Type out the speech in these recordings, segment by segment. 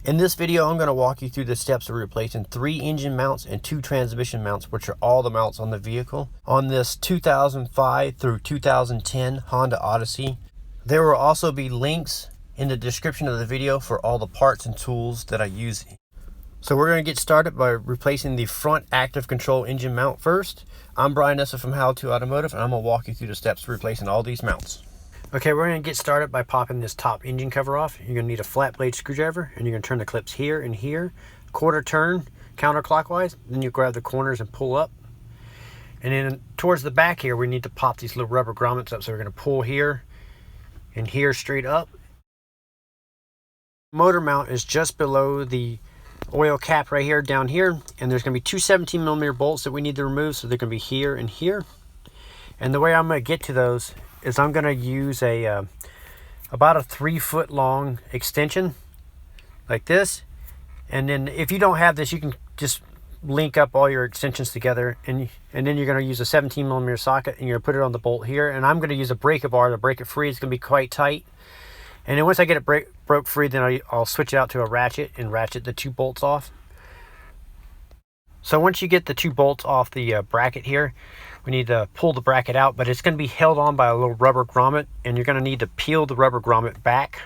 In this video, I'm going to walk you through the steps of replacing 3 engine mounts and 2 transmission mounts, which are all the mounts on the vehicle, on this 2005 through 2010 Honda Odyssey. There will also be links in the description of the video for all the parts and tools that I use. So we're going to get started by replacing the front active control engine mount first. I'm Brian Nessa from How to Automotive, and I'm going to walk you through the steps of replacing all these mounts. Okay, we're going to get started by popping this top engine cover off. You're going to need a flat blade screwdriver, and you're going to turn the clips here and here, quarter turn counterclockwise. Then you grab the corners and pull up. And then towards the back here, we need to pop these little rubber grommets up. So we're going to pull here and here straight up. Motor mount is just below the oil cap right here, down here. And there's going to be two 17mm bolts that we need to remove. So they're going to be here and here. And the way I'm going to get to those is I'm going to use about a 3-foot long extension like this. And then if you don't have this, you can just link up all your extensions together, and then you're going to use a 17mm socket, and you're going to put it on the bolt here. And I'm going to use a breaker bar to break it free. It's going to be quite tight. And then once I get it broke free, then I'll switch it out to a ratchet and ratchet the 2 bolts off. So once you get the 2 bolts off the bracket here, we need to pull the bracket out, but it's going to be held on by a little rubber grommet, and you're going to need to peel the rubber grommet back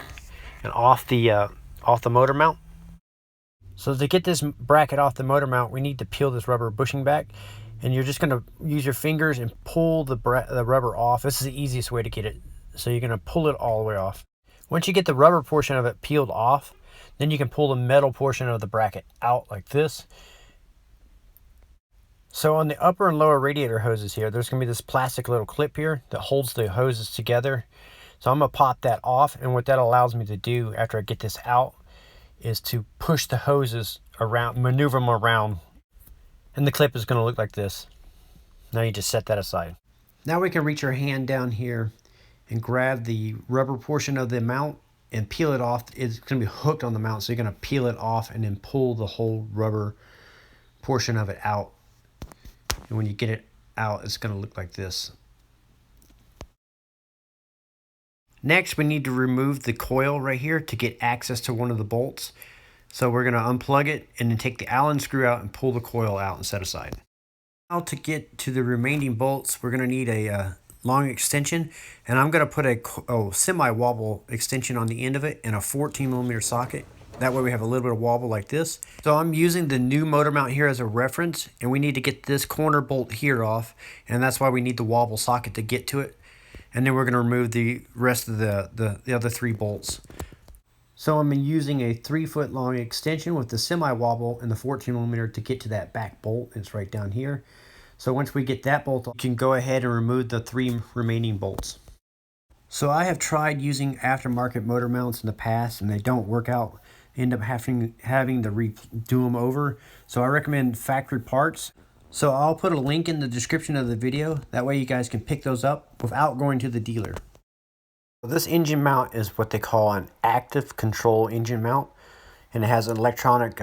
and off the motor mount. So to get this bracket off the motor mount, we need to peel this rubber bushing back, and you're just going to use your fingers and pull the rubber off. This is the easiest way to get it. So you're going to pull it all the way off. Once you get the rubber portion of it peeled off, then you can pull the metal portion of the bracket out like this. So on the upper and lower radiator hoses here, there's going to be this plastic little clip here that holds the hoses together. So I'm going to pop that off, and what that allows me to do after I get this out is to push the hoses around, maneuver them around, and the clip is going to look like this. Now you just set that aside. Now we can reach our hand down here and grab the rubber portion of the mount and peel it off. It's going to be hooked on the mount, so you're going to peel it off and then pull the whole rubber portion of it out. And when you get it out, it's going to look like this. Next, we need to remove the coil right here to get access to one of the bolts. So we're going to unplug it and then take the Allen screw out and pull the coil out and set aside. Now to get to the remaining bolts, we're going to need a long extension. And I'm going to put a semi-wobble extension on the end of it and a 14mm socket. That way we have a little bit of wobble like this. So I'm using the new motor mount here as a reference, and we need to get this corner bolt here off, and that's why we need the wobble socket to get to it. And then we're going to remove the rest of the other 3 bolts. So I'm using a 3-foot long extension with the semi-wobble and the 14mm to get to that back bolt. It's right down here. So once we get that bolt, you can go ahead and remove the 3 remaining bolts. So I have tried using aftermarket motor mounts in the past, and they don't work out. End up having to redo them over. So I recommend factory parts. So I'll put a link in the description of the video. That way you guys can pick those up without going to the dealer. This engine mount is what they call an active control engine mount. And it has an electronic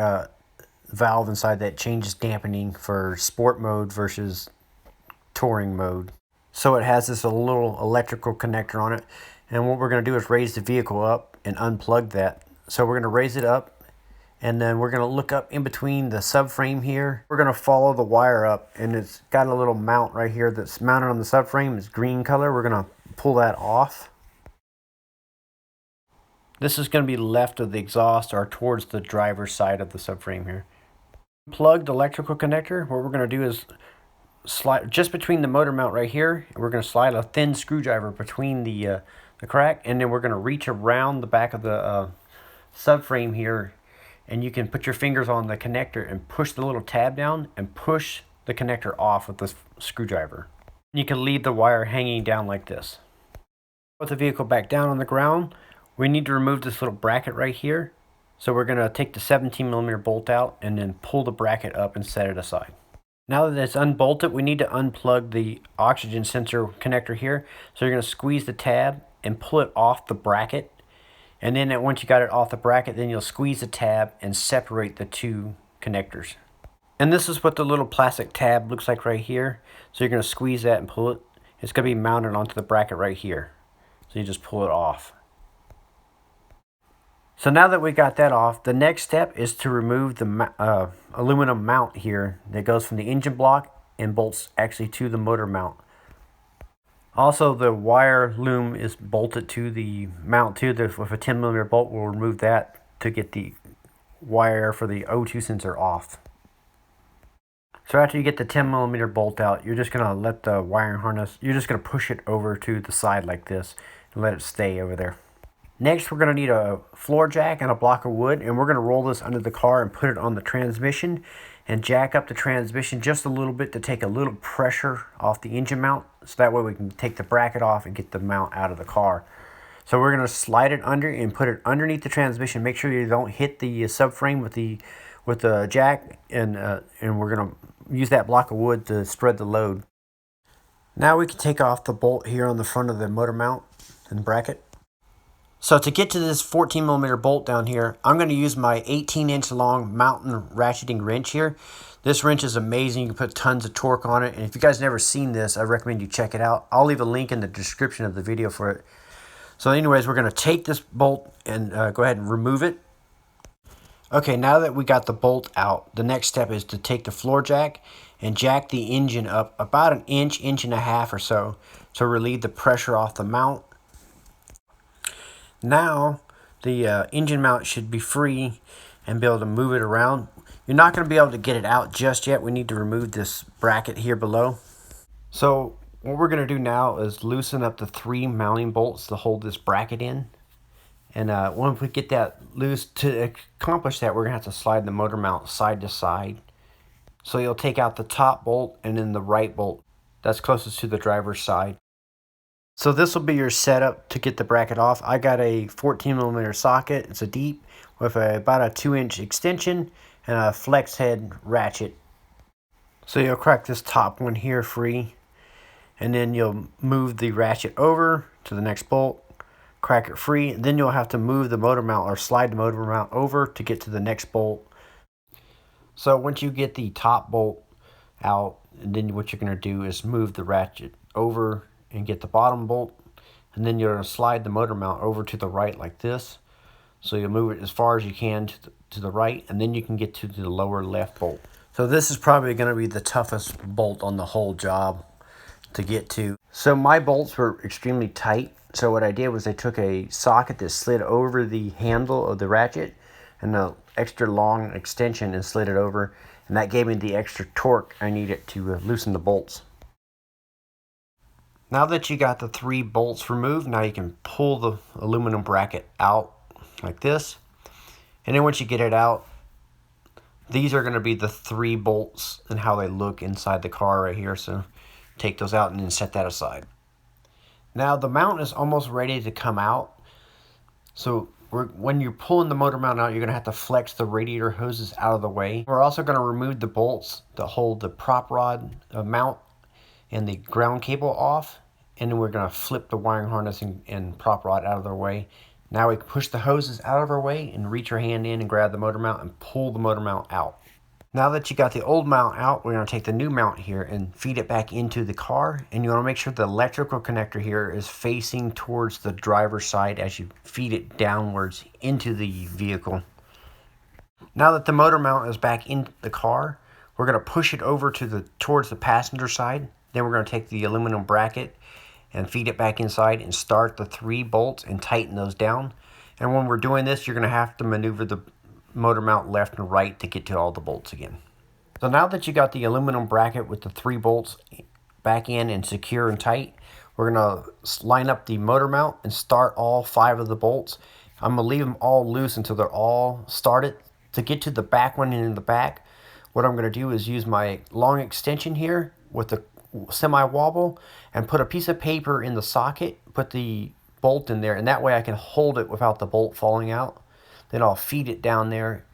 valve inside that changes dampening for sport mode versus touring mode. So it has this little electrical connector on it. And what we're going to do is raise the vehicle up and unplug that. So we're going to raise it up, and then we're going to look up in between the subframe here. We're going to follow the wire up, and it's got a little mount right here that's mounted on the subframe. It's green color. We're going to pull that off. This is going to be left of the exhaust or towards the driver's side of the subframe here. Plugged electrical connector. What we're going to do is slide just between the motor mount right here. We're going to slide a thin screwdriver between the crack, and then we're going to reach around the back of the subframe here, and you can put your fingers on the connector and push the little tab down and push the connector off with the screwdriver. You can leave the wire hanging down like this. Put the vehicle back down on the ground. We need to remove this little bracket right here. So we're going to take the 17mm bolt out and then pull the bracket up and set it aside. Now that it's unbolted, we need to unplug the oxygen sensor connector here. So you're going to squeeze the tab and pull it off the bracket. And then once you got it off the bracket, then you'll squeeze the tab and separate the 2 connectors. And this is what the little plastic tab looks like right here. So you're going to squeeze that and pull it. It's going to be mounted onto the bracket right here. So you just pull it off. So now that we got that off, the next step is to remove the aluminum mount here that goes from the engine block and bolts actually to the motor mount. Also, the wire loom is bolted to the mount too. With a 10mm bolt, we'll remove that to get the wire for the O2 sensor off. So after you get the 10mm bolt out, you're just going to let the wiring harness, you're just going to push it over to the side like this and let it stay over there. Next, we're going to need a floor jack and a block of wood, and we're going to roll this under the car and put it on the transmission and jack up the transmission just a little bit to take a little pressure off the engine mount, so that way we can take the bracket off and get the mount out of the car. So we're going to slide it under and put it underneath the transmission. Make sure you don't hit the subframe with the jack, and we're going to use that block of wood to spread the load. Now we can take off the bolt here on the front of the motor mount and bracket. So to get to this 14mm bolt down here, I'm going to use my 18-inch long mountain ratcheting wrench here. This wrench is amazing. You can put tons of torque on it. And if you guys never seen this, I recommend you check it out. I'll leave a link in the description of the video for it. So anyways, we're going to take this bolt and go ahead and remove it. Okay, now that we got the bolt out, the next step is to take the floor jack and jack the engine up about an inch, inch and a half or so to relieve the pressure off the mount. Now the engine mount should be free and be able to move it around. You're not going to be able to get it out just yet. We need to remove this bracket here below. So what we're going to do now is loosen up the 3 mounting bolts to hold this bracket in. And once we get that loose, to accomplish that, we're going to have to slide the motor mount side to side. So you'll take out the top bolt and then the right bolt that's closest to the driver's side. So this will be your setup to get the bracket off. I got a 14mm socket. It's a deep with about a 2-inch extension and a flex head ratchet. So you'll crack this top one here free, and then you'll move the ratchet over to the next bolt, crack it free. Then you'll have to move the motor mount or slide the motor mount over to get to the next bolt. So once you get the top bolt out, and then what you're going to do is move the ratchet over and get the bottom bolt, and then you're going to slide the motor mount over to the right like this. So you'll move it as far as you can to the right, and then you can get to the lower left bolt. So this is probably going to be the toughest bolt on the whole job to get to. So my bolts were extremely tight. So what I did was I took a socket that slid over the handle of the ratchet and the extra long extension and slid it over, and that gave me the extra torque I needed to loosen the bolts. Now that you got the 3 bolts removed, now you can pull the aluminum bracket out like this. And then once you get it out, these are going to be the 3 bolts and how they look inside the car right here. So take those out and then set that aside. Now the mount is almost ready to come out. So when you're pulling the motor mount out, you're going to have to flex the radiator hoses out of the way. We're also going to remove the bolts that hold the prop rod mount and the ground cable off, and then we're going to flip the wiring harness and prop rod out of their way. Now we can push the hoses out of our way and reach your hand in and grab the motor mount and pull the motor mount out. Now that you got the old mount out, we're going to take the new mount here and feed it back into the car, and you want to make sure the electrical connector here is facing towards the driver's side as you feed it downwards into the vehicle. Now that the motor mount is back in the car, we're going to push it over towards the passenger side. Then we're going to take the aluminum bracket and feed it back inside and start the 3 bolts and tighten those down. And when we're doing this, you're going to have to maneuver the motor mount left and right to get to all the bolts again. So now that you got the aluminum bracket with the 3 bolts back in and secure and tight, we're going to line up the motor mount and start all 5 of the bolts. I'm going to leave them all loose until they're all started. To get to the back one in the back, what I'm going to do is use my long extension here with the semi-wobble and put a piece of paper in the socket, put the bolt in there, and that way I can hold it without the bolt falling out. Then I'll feed it down there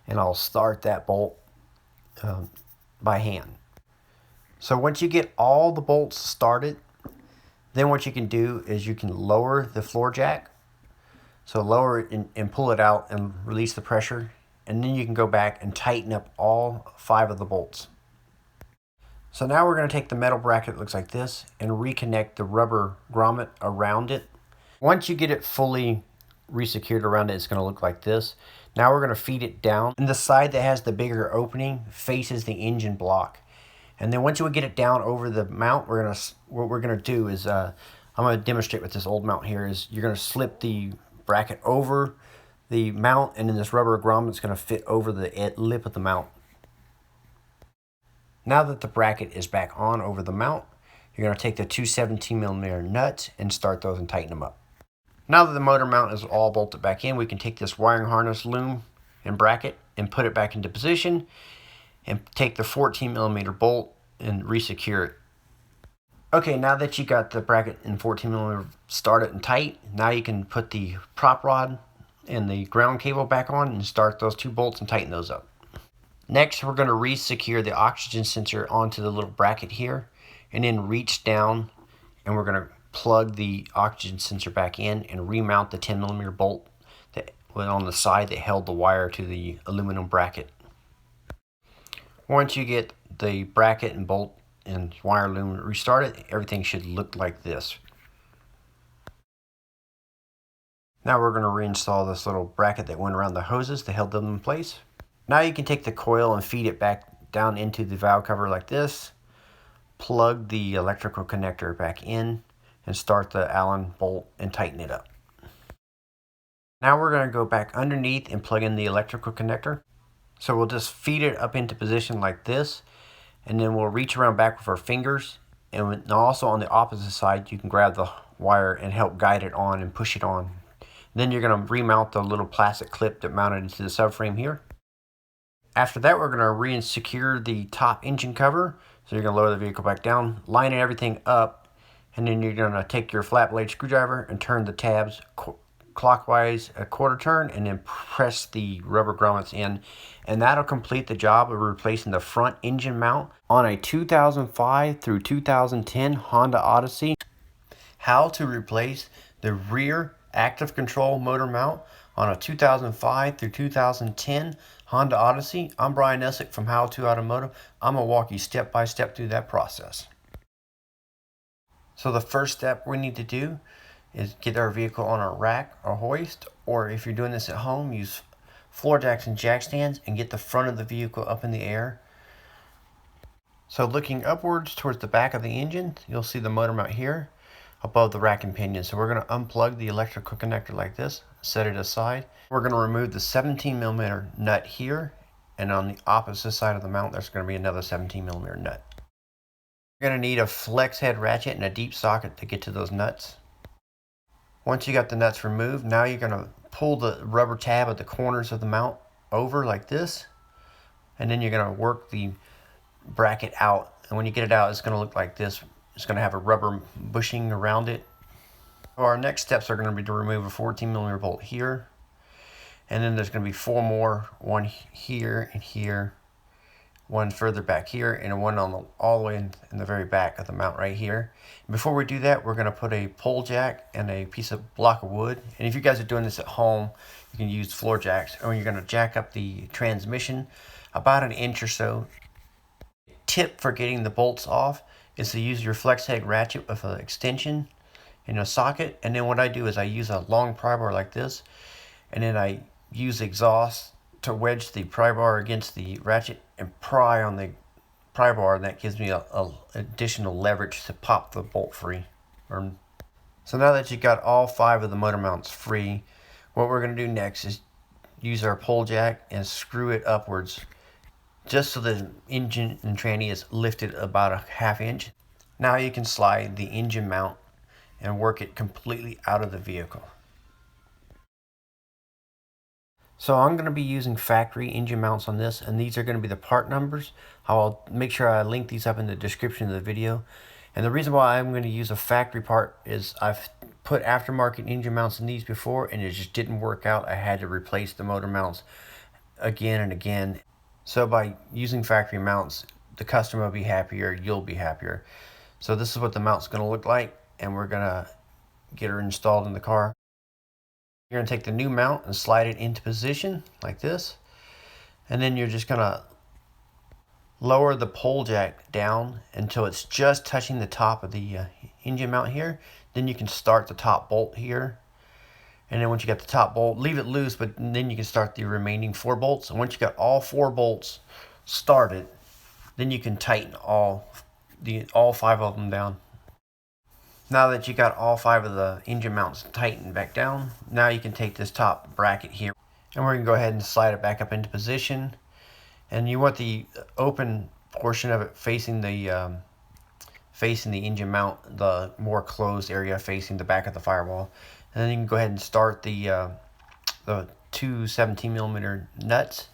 and I'll start that bolt by hand. So once you get all the bolts started, then what you can do is you can lower the floor jack. So lower it and pull it out and release the pressure, and then you can go back and tighten up all 5 of the bolts. So now we're going to take the metal bracket that looks like this and reconnect the rubber grommet around it. Once you get it fully resecured around it, it's going to look like this. Now we're going to feed it down, and the side that has the bigger opening faces the engine block. And then once you get it down over the mount, what we're gonna do is I'm gonna demonstrate with this old mount here. Is you're gonna slip the bracket over the mount, and then this rubber grommet's gonna fit over the lip of the mount. Now that the bracket is back on over the mount, you're gonna take the two 17mm nuts and start those and tighten them up. Now that the motor mount is all bolted back in, we can take this wiring harness loom and bracket and put it back into position, and take the 14mm bolt and resecure it. Okay, now that you got the bracket and 14mm started and tight, now you can put the prop rod and the ground cable back on and start those two bolts and tighten those up. Next, we're going to resecure the oxygen sensor onto the little bracket here, and then reach down and we're going to plug the oxygen sensor back in and remount the 10mm bolt that went on the side that held the wire to the aluminum bracket. Once you get the bracket and bolt and wire loom restarted, everything should look like this. Now we're going to reinstall this little bracket that went around the hoses that held them in place. Now you can take the coil and feed it back down into the valve cover like this. Plug the electrical connector back in and start the Allen bolt and tighten it up. Now we're going to go back underneath and plug in the electrical connector. So we'll just feed it up into position like this, and then we'll reach around back with our fingers, and also on the opposite side you can grab the wire and help guide it on and push it on. Then you're going to remount the little plastic clip that mounted into the subframe here. After that, we're going to re-secure the top engine cover. So you're going to lower the vehicle back down, line everything up, and then you're going to take your flat blade screwdriver and turn the tabs clockwise a quarter turn, and then press the rubber grommets in, and that'll complete the job of replacing the front engine mount on a 2005 through 2010 Honda Odyssey. How to replace the rear active control motor mount on a 2005 through 2010 Honda Odyssey. I'm Brian Essick from How To Automotive. I'm going to walk you step by step through that process. So the first step we need to do is get our vehicle on a rack or hoist, or if you're doing this at home, use floor jacks and jack stands and get the front of the vehicle up in the air. So looking upwards towards the back of the engine, you'll see the motor mount here above the rack and pinion. So we're going to unplug the electrical connector like this, set it aside. We're going to remove the 17mm nut here, and on the opposite side of the mount there's going to be another 17mm nut. You're going to need a flex head ratchet and a deep socket to get to those nuts. Once you got the nuts removed, now you're going to pull the rubber tab at the corners of the mount over like this, and then you're going to work the bracket out. And when you get it out, it's going to look like this. It's going to have a rubber bushing around it. So our next steps are going to be to remove a 14mm bolt here, and then there's going to be four more, one here and here, one further back here, and one on all the way in the very back of the mount right here. And before we do that, we're going to put a pole jack and a piece of block of wood. And if you guys are doing this at home, you can use floor jacks, or you're going to jack up the transmission about an inch or so. Tip for getting the bolts off is to use your flex head ratchet with an extension in a socket. And then what I do is I use a long pry bar like this, and then I use exhaust to wedge the pry bar against the ratchet and pry on the pry bar, and that gives me a additional leverage to pop the bolt free. So now that you got all 5 of the motor mounts free, what we're going to do next is use our pole jack and screw it upwards, just so the engine and tranny is lifted about a ½ inch. Now you can slide the engine mount and work it completely out of the vehicle. So I'm going to be using factory engine mounts on this, and these are going to be the part numbers. I'll make sure I link these up in the description of the video. And the reason why I'm going to use a factory part is I've put aftermarket engine mounts in these before, and it just didn't work out. I had to replace the motor mounts again and again. So by using factory mounts, the customer will be happier, you'll be happier. So this is what the mount's going to look like, and we're going to get her installed in the car. You're going to take the new mount and slide it into position like this, and then you're just going to lower the pole jack down until it's just touching the top of the engine mount here. Then you can start the top bolt here, And then once you got the top bolt, leave it loose, but then you can start the remaining 4 bolts. And once you got all 4 bolts started, then you can tighten all 5 of them down. Now that you got all 5 of the engine mounts tightened back down, now you can take this top bracket here, and we're going to go ahead and slide it back up into position. And you want the open portion of it facing the engine mount, the more closed area facing the back of the firewall. And then you can go ahead and start the 2 17mm nuts.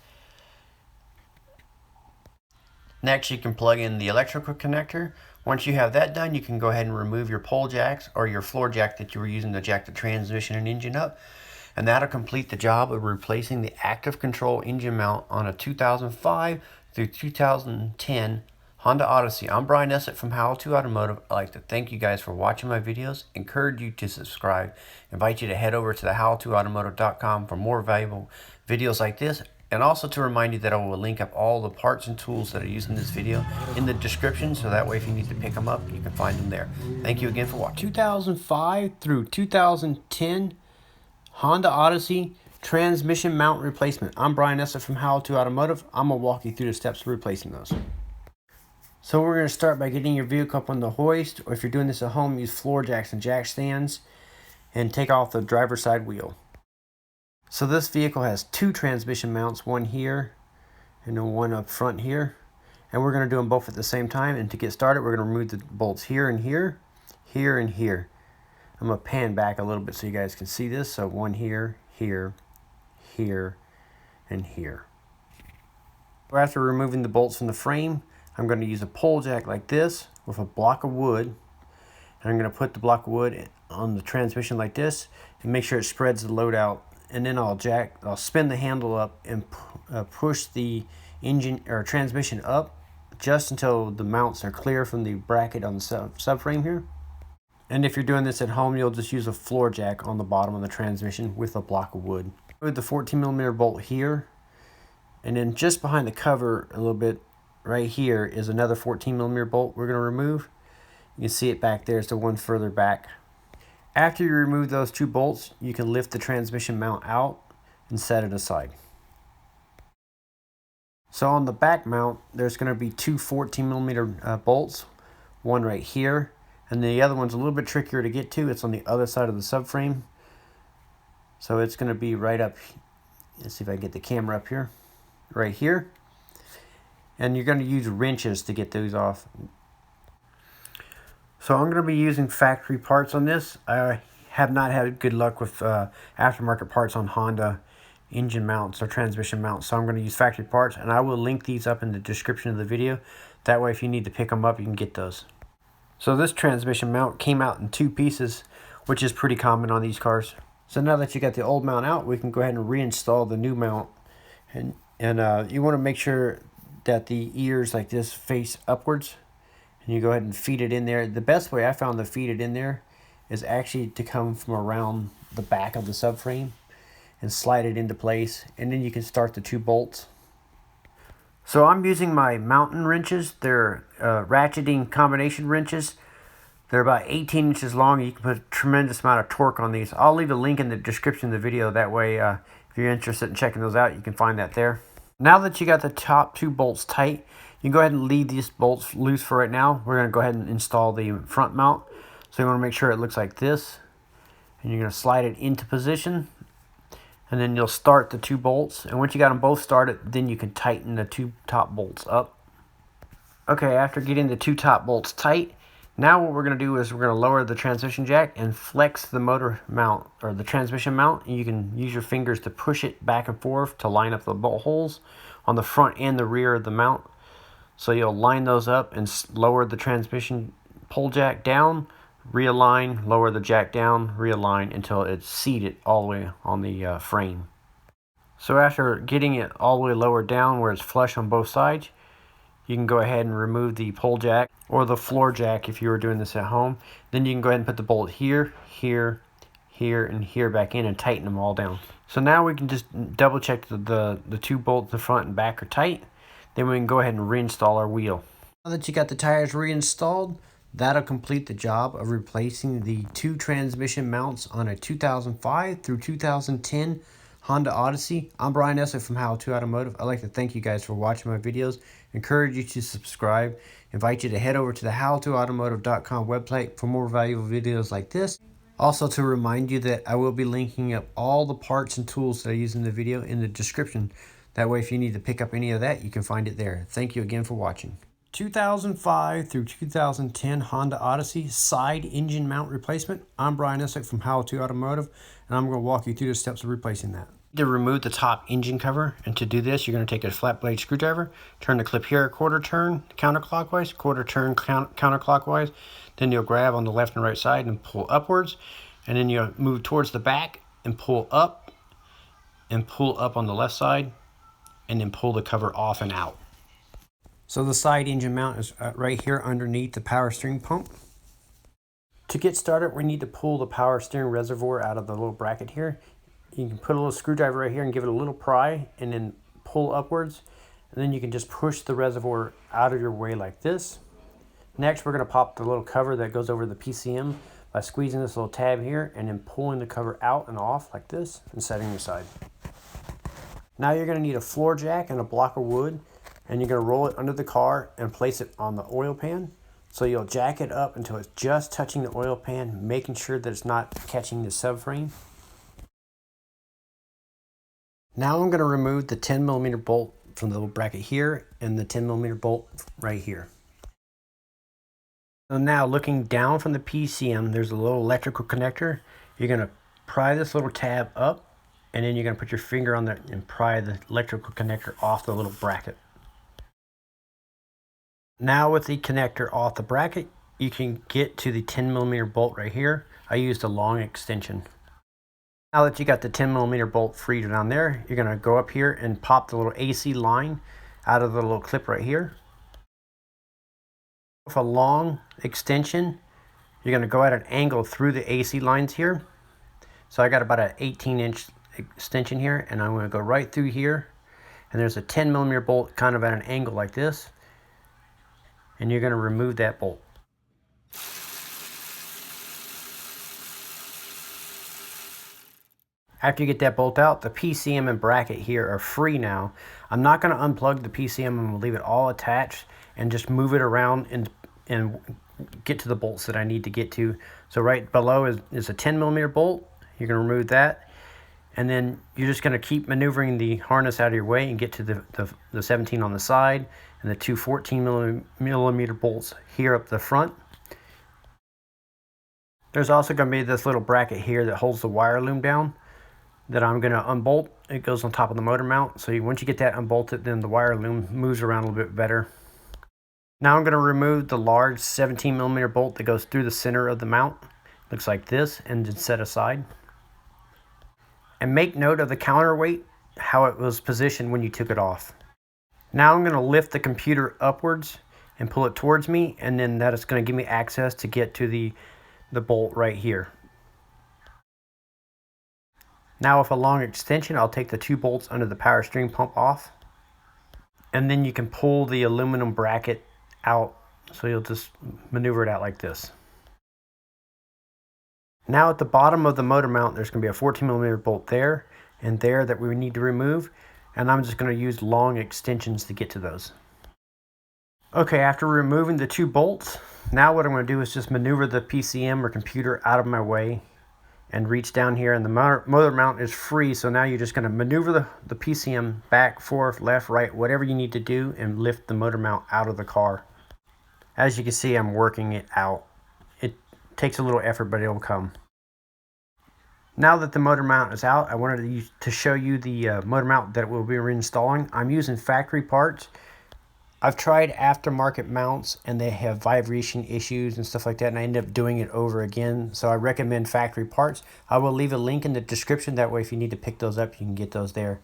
Next, you can plug in the electrical connector. Once you have that done, you can go ahead and remove your pole jacks or your floor jack that you were using to jack the transmission and engine up. And that'll complete the job of replacing the active control engine mount on a 2005 through 2010 Honda Odyssey. I'm Brian Essett from How To Automotive. I'd like to thank you guys for watching my videos, encourage you to subscribe, invite you to head over to the howtoautomotive.com for more valuable videos like this, and also to remind you that I will link up all the parts and tools that are used in this video in the description, so that way if you need to pick them up, you can find them there. Thank you again for watching. 2005 through 2010 Honda Odyssey transmission mount replacement. I'm Brian Essett from How To Automotive. I'm going to walk you through the steps of replacing those. So we're going to start by getting your vehicle up on the hoist, or if you're doing this at home, use floor jacks and jack stands, and take off the driver's side wheel. So this vehicle has 2 transmission mounts, one here and then one up front here. And we're going to do them both at the same time. And to get started, we're going to remove the bolts here and here, here and here. I'm going to pan back a little bit so you guys can see this. So one here, here, here, and here. After removing the bolts from the frame, I'm going to use a pole jack like this with a block of wood. And I'm going to put the block of wood on the transmission like this and make sure it spreads the load out. And then I'll spin the handle up and push the engine or transmission up just until the mounts are clear from the bracket on the subframe here. And if you're doing this at home, you'll just use a floor jack on the bottom of the transmission with a block of wood. With the 14mm bolt here, and then just behind the cover a little bit right here is another 14mm bolt we're going to remove. You can see it back there. It's the one further back. After you remove those 2 bolts, you can lift the transmission mount out and set it aside. So on the back mount, there's going to be 2 14mm bolts, one right here, and the other one's a little bit trickier to get to. It's on the other side of the subframe. So it's going to be right up, let's see if I can get the camera up here, right here. And you're going to use wrenches to get those off. So I'm going to be using factory parts on this. I have not had good luck with aftermarket parts on Honda engine mounts or transmission mounts. So I'm going to use factory parts, and I will link these up in the description of the video. That way if you need to pick them up, you can get those. So this transmission mount came out in 2 pieces, which is pretty common on these cars. So now that you got the old mount out, we can go ahead and reinstall the new mount. And you want to make sure that the ears like this face upwards. And you go ahead and feed it in there. The best way I found to feed it in there is actually to come from around the back of the subframe and slide it into place. And then you can start the 2 bolts. So I'm using my mountain wrenches. They're ratcheting combination wrenches. They're about 18 inches long. You can put a tremendous amount of torque on these. I'll leave a link in the description of the video. That way, if you're interested in checking those out, you can find that there. Now that you got the top 2 bolts tight, you can go ahead and leave these bolts loose for right now. We're going to go ahead and install the front mount. So you want to make sure it looks like this. And you're going to slide it into position. And then you'll start the 2 bolts. And once you got them both started, then you can tighten the 2 top bolts up. Okay, after getting the 2 top bolts tight, now what we're going to do is we're going to lower the transmission jack and flex the motor mount or the transmission mount. And you can use your fingers to push it back and forth to line up the bolt holes on the front and the rear of the mount. So you'll line those up and lower the transmission pole jack down, realign, lower the jack down, realign until it's seated all the way on the frame. So after getting it all the way lowered down where it's flush on both sides, you can go ahead and remove the pole jack or the floor jack if you were doing this at home. Then you can go ahead and put the bolt here, here, here, and here back in and tighten them all down. So now we can just double check the 2 bolts, the front and back are tight. Then we can go ahead and reinstall our wheel. Now that you got the tires reinstalled, That'll complete the job of replacing the two transmission mounts on a 2005 through 2010 Honda Odyssey. I'm Brian Eslick from How To Automotive. I'd like to thank you guys for watching my videos, encourage you to subscribe, invite you to head over to the howtoautomotive.com website for more valuable videos like this. Also to remind you that I will be linking up all the parts and tools that I use in the video in the description. That way if you need to pick up any of that, you can find it there. Thank you again for watching. 2005 through 2010 Honda Odyssey side engine mount replacement. I'm Brian Eslick from How To Automotive, and I'm going to walk you through the steps of replacing that. To remove the top engine cover, and to do this, you're going to take a flat blade screwdriver, turn the clip here a quarter turn counterclockwise, quarter turn counterclockwise. Then you'll grab on the left and right side and pull upwards, and then you'll move towards the back and pull up on the left side, and then pull the cover off and out. So the side engine mount is right here underneath the power steering pump. To get started, we need to pull the power steering reservoir out of the little bracket here. You can put a little screwdriver right here and give it a little pry and then pull upwards. And then you can just push the reservoir out of your way like this. Next, we're going to pop the little cover that goes over the PCM by squeezing this little tab here and then pulling the cover out and off like this and setting it aside. Now you're going to need a floor jack and a block of wood. And you're going to roll it under the car and place it on the oil pan. So you'll jack it up until it's just touching the oil pan, making sure that it's not catching the subframe. Now I'm going to remove the 10mm bolt from the little bracket here and the 10mm bolt right here. So now looking down from the PCM, there's a little electrical connector. You're going to pry this little tab up, and then you're going to put your finger on there and pry the electrical connector off the little bracket. Now with the connector off the bracket, you can get to the 10mm bolt right here. I used a long extension. Now that you got the 10mm bolt freed down there, you're going to go up here and pop the little AC line out of the little clip right here. With a long extension, you're going to go at an angle through the AC lines here. So I got about an 18-inch extension here, and I'm going to go right through here. And there's a 10mm bolt kind of at an angle like this. And you're going to remove that bolt. After you get that bolt out, the PCM and bracket here are free now. I'm not going to unplug the PCM. I'm going to leave it all attached and just move it around and get to the bolts that I need to get to. So right below is a 10mm bolt. You're going to remove that. And then you're just going to keep maneuvering the harness out of your way and get to the 17 on the side and the two 14mm bolts here up the front. There's also going to be this little bracket here that holds the wire loom down that I'm going to unbolt. It goes on top of the motor mount. So once you get that unbolted, then the wire loom moves around a little bit better. Now I'm going to remove the large 17mm bolt that goes through the center of the mount. Looks like this, and then set aside. And make note of the counterweight, how it was positioned when you took it off. Now I'm going to lift the computer upwards and pull it towards me, and then that is going to give me access to get to the bolt right here. Now with a long extension, I'll take the two bolts under the power steering pump off, and then you can pull the aluminum bracket out, so you'll just maneuver it out like this. Now at the bottom of the motor mount, there's going to be a 14mm bolt there and there that we need to remove, and I'm just going to use long extensions to get to those. Okay, after removing the two bolts, now what I'm going to do is just maneuver the PCM or computer out of my way and reach down here, and the motor mount is free, so now you're just going to maneuver the PCM back, forth, left, right, whatever you need to do, and lift the motor mount out of the car. As you can see, I'm working it out. It takes a little effort, but it'll come. Now that the motor mount is out, I wanted to show you the motor mount that we'll be reinstalling. I'm using factory parts. I've tried aftermarket mounts and they have vibration issues and stuff like that, and I end up doing it over again. So I recommend factory parts. I will leave a link in the description. That way if you need to pick those up, you can get those there.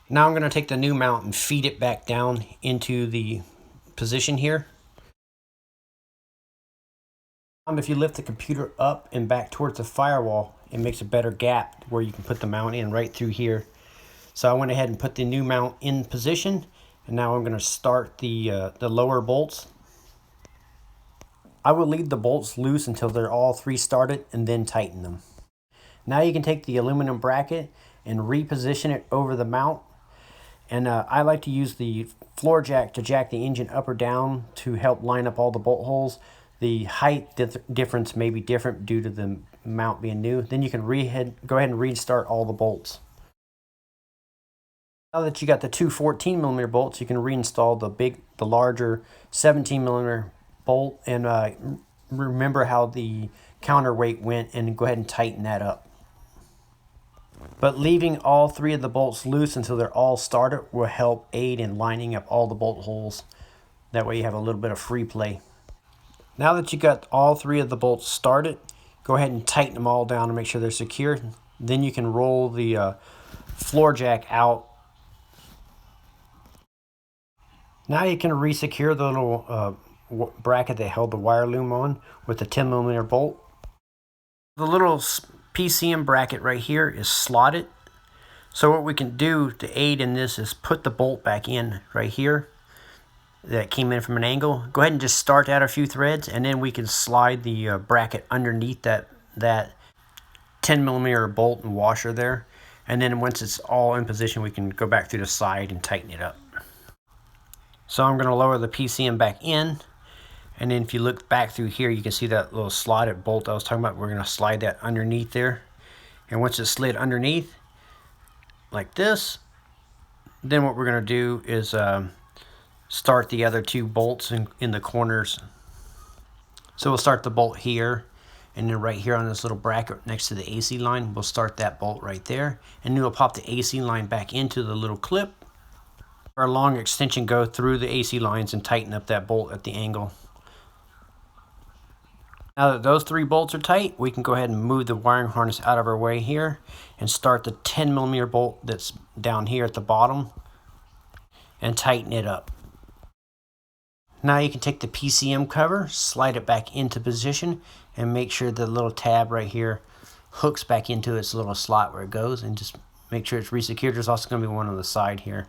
Now I'm going to take the new mount and feed it back down into the position here. If you lift the computer up and back towards the firewall, it makes a better gap where you can put the mount in right through here. So I went ahead and put the new mount in position, and now I'm going to start the lower bolts. I will leave the bolts loose until they're all three started and then tighten them. Now you can take the aluminum bracket and reposition it over the mount. And I like to use the floor jack to jack the engine up or down to help line up all the bolt holes. The height difference may be different due to the mount being new. Then you can go ahead and restart all the bolts. Now that you got the two 14mm bolts, you can reinstall the larger 17mm bolt, and remember how the counterweight went and go ahead and tighten that up. But leaving all three of the bolts loose until they're all started will help aid in lining up all the bolt holes. That way you have a little bit of free play. Now that you got all three of the bolts started, go ahead and tighten them all down to make sure they're secure. Then you can roll the floor jack out. Now you can resecure the little bracket that held the wire loom on with the 10mm bolt. The little PCM bracket right here is slotted. So what we can do to aid in this is put the bolt back in right here that came in from an angle. Go ahead and just start out a few threads, and then we can slide the bracket underneath that 10mm bolt and washer there. And then once it's all in position, we can go back through the side and tighten it up. So I'm going to lower the PCM back in, and then if you look back through here, you can see that little slotted bolt I was talking about. We're going to slide that underneath there, and once it's slid underneath like this, then what we're going to do is start the other two bolts in the corners. So we'll start the bolt here, and then right here on this little bracket next to the AC line, we'll start that bolt right there, and then we'll pop the AC line back into the little clip. Our long extension go through the AC lines and tighten up that bolt at the angle. Now that those three bolts are tight, we can go ahead and move the wiring harness out of our way here and start the 10mm bolt that's down here at the bottom and tighten it up. Now you can take the PCM cover, slide it back into position, and make sure the little tab right here hooks back into its little slot where it goes, and just make sure it's resecured. There's also going to be one on the side here.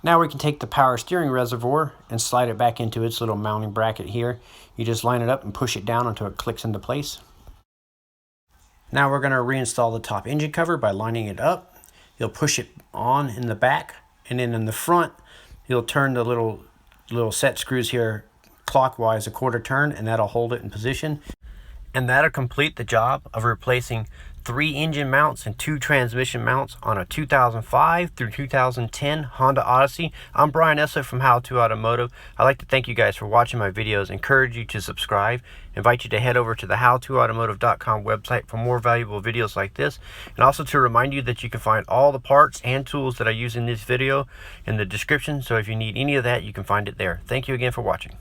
Now we can take the power steering reservoir and slide it back into its little mounting bracket here. You just line it up and push it down until it clicks into place. Now we're going to reinstall the top engine cover by lining it up. You'll push it on in the back, and then in the front you'll turn the little set screws here clockwise a quarter turn, and that'll hold it in position. And that'll complete the job of replacing 3 engine mounts and 2 transmission mounts on a 2005 through 2010 Honda Odyssey. I'm Brian Essler from How To Automotive. I'd like to thank you guys for watching my videos, encourage you to subscribe, invite you to head over to the howtoautomotive.com website for more valuable videos like this, and also to remind you that you can find all the parts and tools that I use in this video in the description, so if you need any of that, you can find it there. Thank you again for watching.